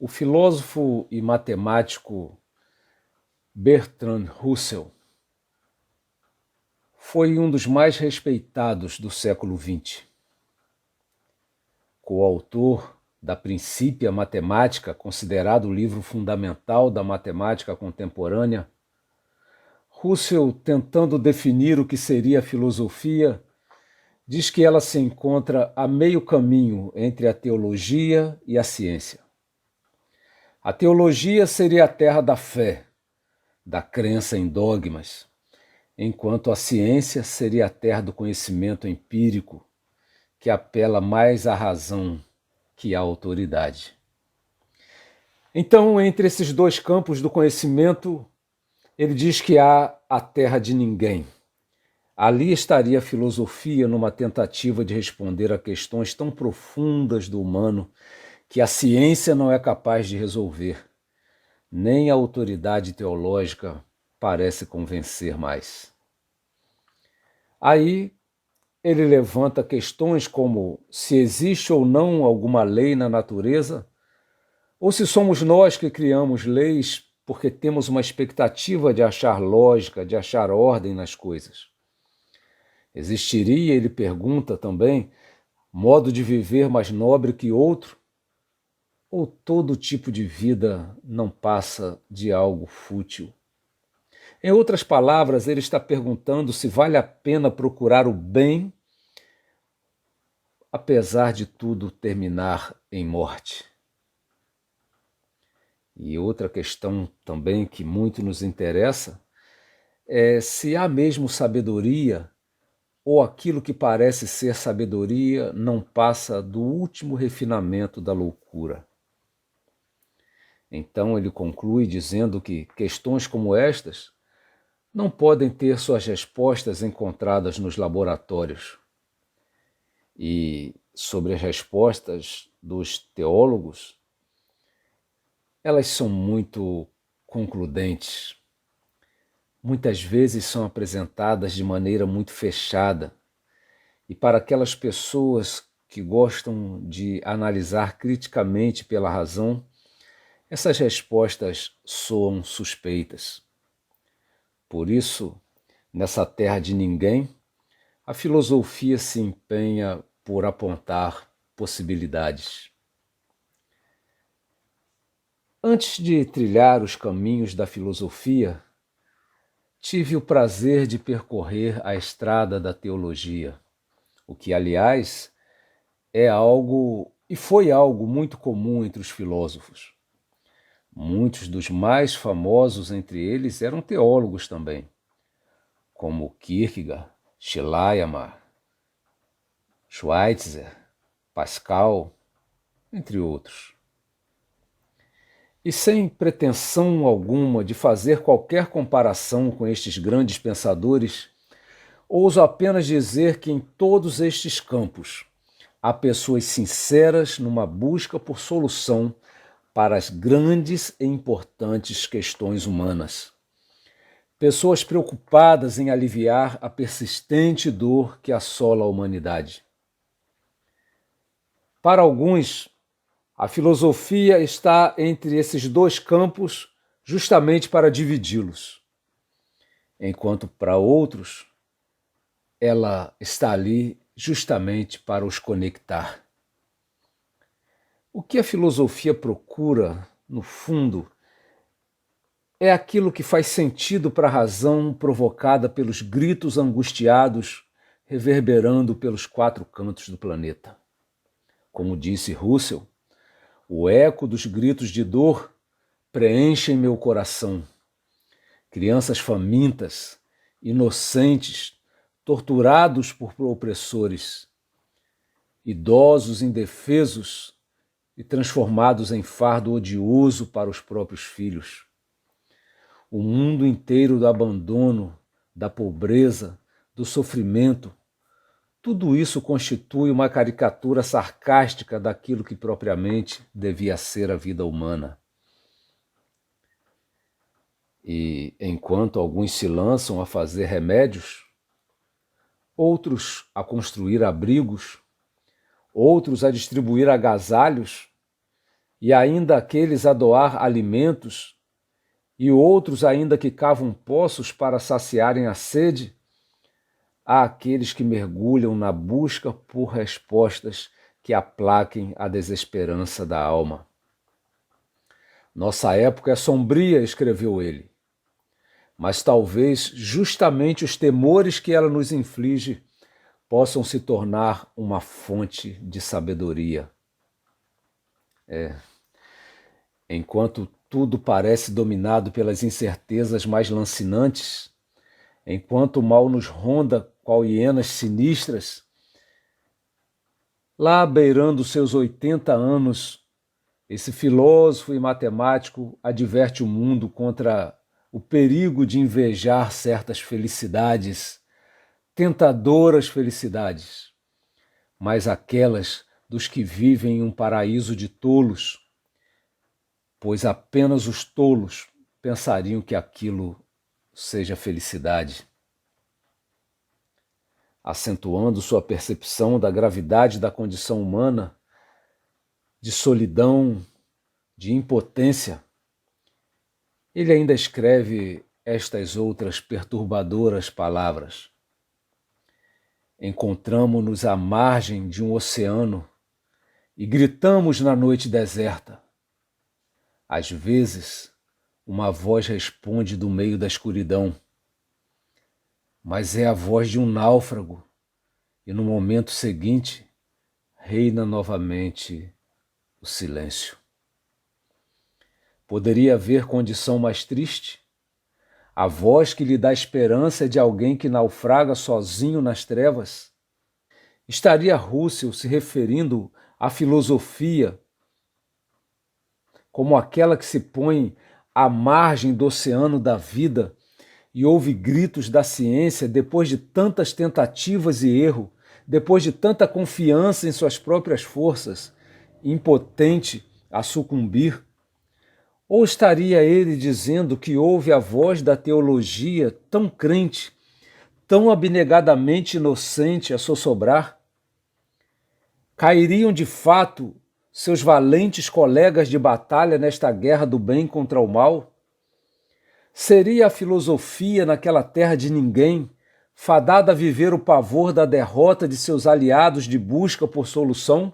O filósofo e matemático Bertrand Russell foi um dos mais respeitados do século XX. Coautor da Principia Mathematica, considerado o livro fundamental da matemática contemporânea, Russell, tentando definir o que seria a filosofia, diz que ela se encontra a meio caminho entre a teologia e a ciência. A teologia seria a terra da fé, da crença em dogmas, enquanto a ciência seria a terra do conhecimento empírico, que apela mais à razão que à autoridade. Então, entre esses dois campos do conhecimento, ele diz que há a terra de ninguém. Ali estaria a filosofia numa tentativa de responder a questões tão profundas do humano que a ciência não é capaz de resolver. Nem a autoridade teológica parece convencer mais. Aí ele levanta questões como se existe ou não alguma lei na natureza, ou se somos nós que criamos leis porque temos uma expectativa de achar lógica, de achar ordem nas coisas. Existiria, ele pergunta também, modo de viver mais nobre que outro? Ou todo tipo de vida não passa de algo fútil? Em outras palavras, ele está perguntando se vale a pena procurar o bem, apesar de tudo terminar em morte. E outra questão também que muito nos interessa é se há mesmo sabedoria ou aquilo que parece ser sabedoria não passa do último refinamento da loucura. Então ele conclui dizendo que questões como estas não podem ter suas respostas encontradas nos laboratórios. E sobre as respostas dos teólogos, elas são muito concludentes. Muitas vezes são apresentadas de maneira muito fechada. E para aquelas pessoas que gostam de analisar criticamente pela razão, essas respostas soam suspeitas. Por isso, nessa terra de ninguém, a filosofia se empenha por apontar possibilidades. Antes de trilhar os caminhos da filosofia, tive o prazer de percorrer a estrada da teologia, o que, aliás, é algo e foi algo muito comum entre os filósofos. Muitos dos mais famosos entre eles eram teólogos também, como Kierkegaard, Schleiermacher, Schweitzer, Pascal, entre outros. E sem pretensão alguma de fazer qualquer comparação com estes grandes pensadores, ouso apenas dizer que em todos estes campos há pessoas sinceras numa busca por solução para as grandes e importantes questões humanas. Pessoas preocupadas em aliviar a persistente dor que assola a humanidade. Para alguns, a filosofia está entre esses dois campos justamente para dividi-los, enquanto para outros, ela está ali justamente para os conectar. O que a filosofia procura, no fundo, é aquilo que faz sentido para a razão provocada pelos gritos angustiados reverberando pelos quatro cantos do planeta. Como disse Russell, o eco dos gritos de dor preenche meu coração. Crianças famintas, inocentes, torturados por opressores, idosos indefesos e transformados em fardo odioso para os próprios filhos. O mundo inteiro do abandono, da pobreza, do sofrimento, tudo isso constitui uma caricatura sarcástica daquilo que propriamente devia ser a vida humana. E enquanto alguns se lançam a fazer remédios, outros a construir abrigos, outros a distribuir agasalhos, e ainda aqueles a doar alimentos, e outros ainda que cavam poços para saciarem a sede, há aqueles que mergulham na busca por respostas que aplaquem a desesperança da alma. Nossa época é sombria, escreveu ele, mas talvez justamente os temores que ela nos inflige possam se tornar uma fonte de sabedoria. Enquanto tudo parece dominado pelas incertezas mais lancinantes, enquanto o mal nos ronda qual hienas sinistras, lá beirando seus 80 anos, esse filósofo e matemático adverte o mundo contra o perigo de invejar certas felicidades, tentadoras felicidades, mas aquelas dos que vivem em um paraíso de tolos, pois apenas os tolos pensariam que aquilo seja felicidade. Acentuando sua percepção da gravidade da condição humana, de solidão, de impotência, ele ainda escreve estas outras perturbadoras palavras. Encontramo-nos à margem de um oceano e gritamos na noite deserta. Às vezes, uma voz responde do meio da escuridão, mas é a voz de um náufrago, e no momento seguinte reina novamente o silêncio. Poderia haver condição mais triste? A voz que lhe dá esperança é de alguém que naufraga sozinho nas trevas? Estaria Russell se referindo à filosofia como aquela que se põe à margem do oceano da vida e ouve gritos da ciência depois de tantas tentativas e erro, depois de tanta confiança em suas próprias forças, impotente a sucumbir? Ou estaria ele dizendo que ouve a voz da teologia tão crente, tão abnegadamente inocente a sossobrar? Cairiam de fato seus valentes colegas de batalha nesta guerra do bem contra o mal? Seria a filosofia naquela terra de ninguém, fadada a viver o pavor da derrota de seus aliados de busca por solução?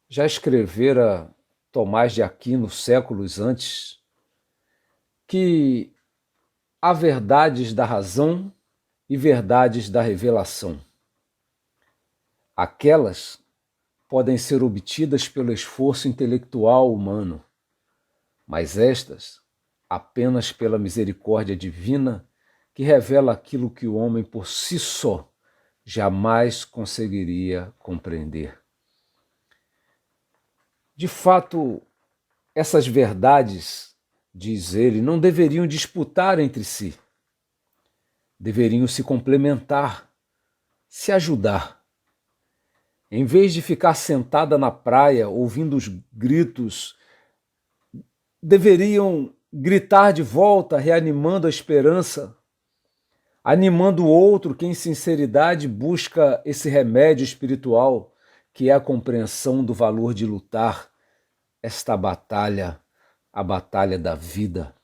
Já escrevera Tomás de Aquino séculos antes que há verdades da razão e verdades da revelação. Aquelas podem ser obtidas pelo esforço intelectual humano, mas estas apenas pela misericórdia divina que revela aquilo que o homem por si só jamais conseguiria compreender. De fato, essas verdades, diz ele, não deveriam disputar entre si. Deveriam se complementar, se ajudar. Em vez de ficar sentada na praia ouvindo os gritos, deveriam gritar de volta, reanimando a esperança, animando o outro que em sinceridade busca esse remédio espiritual, que é a compreensão do valor de lutar esta batalha, a batalha da vida.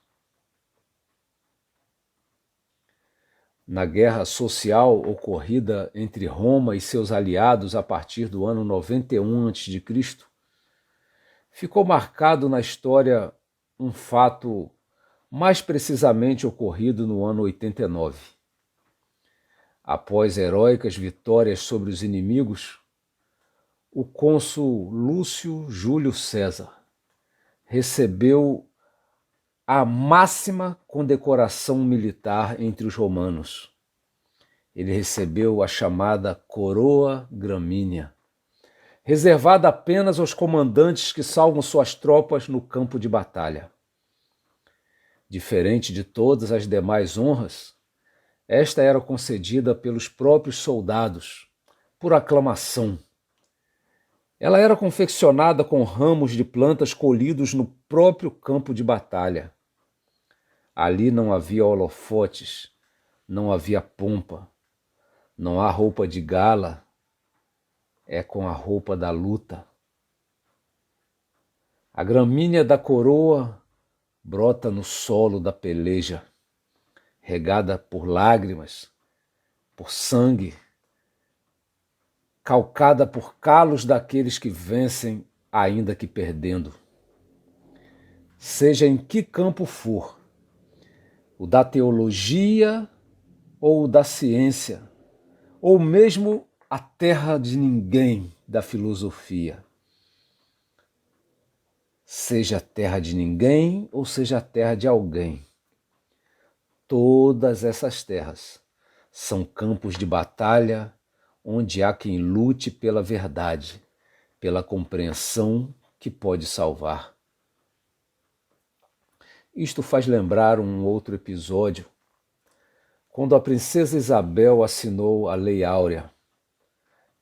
Na guerra social ocorrida entre Roma e seus aliados a partir do ano 91 a.C., ficou marcado na história um fato mais precisamente ocorrido no ano 89. Após heróicas vitórias sobre os inimigos, o cônsul Lúcio Júlio César recebeu a máxima condecoração militar entre os romanos. Ele recebeu a chamada Coroa Gramínea, reservada apenas aos comandantes que salvam suas tropas no campo de batalha. Diferente de todas as demais honras, esta era concedida pelos próprios soldados, por aclamação. Ela era confeccionada com ramos de plantas colhidos no próprio campo de batalha. Ali não havia holofotes, não havia pompa, não há roupa de gala, é com a roupa da luta. A gramínea da coroa brota no solo da peleja, regada por lágrimas, por sangue, calcada por calos daqueles que vencem, ainda que perdendo. Seja em que campo for, o da teologia ou o da ciência, ou mesmo a terra de ninguém da filosofia. Seja a terra de ninguém ou seja a terra de alguém, todas essas terras são campos de batalha onde há quem lute pela verdade, pela compreensão que pode salvar. Isto faz lembrar um outro episódio, quando a princesa Isabel assinou a Lei Áurea,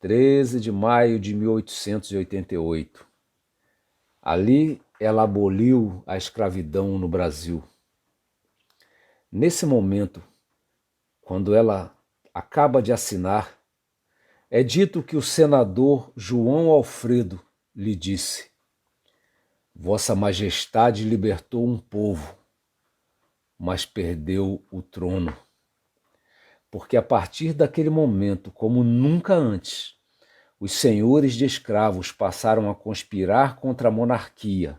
13 de maio de 1888. Ali ela aboliu a escravidão no Brasil. Nesse momento, quando ela acaba de assinar, é dito que o senador João Alfredo lhe disse: Vossa Majestade libertou um povo, mas perdeu o trono. Porque a partir daquele momento, como nunca antes, os senhores de escravos passaram a conspirar contra a monarquia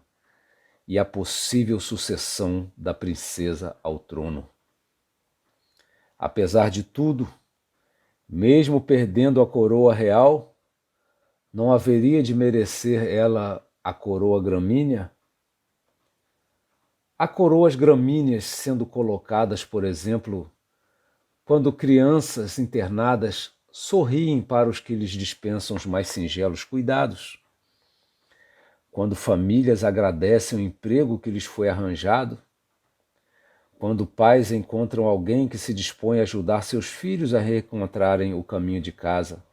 e a possível sucessão da princesa ao trono. Apesar de tudo, mesmo perdendo a coroa real, não haveria de merecer ela a coroa gramínea? Há coroas gramíneas sendo colocadas, por exemplo, quando crianças internadas sorriem para os que lhes dispensam os mais singelos cuidados, quando famílias agradecem o emprego que lhes foi arranjado, quando pais encontram alguém que se dispõe a ajudar seus filhos a reencontrarem o caminho de casa,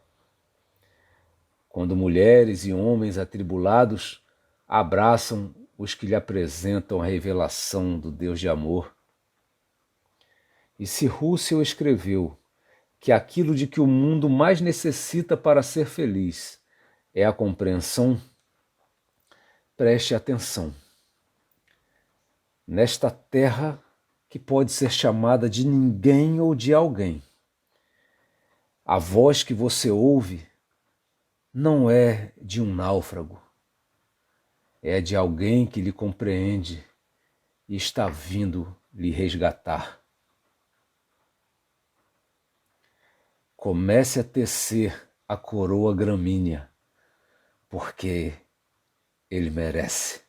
quando mulheres e homens atribulados abraçam os que lhe apresentam a revelação do Deus de amor. E se Russell escreveu que aquilo de que o mundo mais necessita para ser feliz é a compreensão, preste atenção. Nesta terra que pode ser chamada de ninguém ou de alguém, a voz que você ouve não é de um náufrago, é de alguém que lhe compreende e está vindo lhe resgatar. Comece a tecer a coroa gramínea, porque ele merece.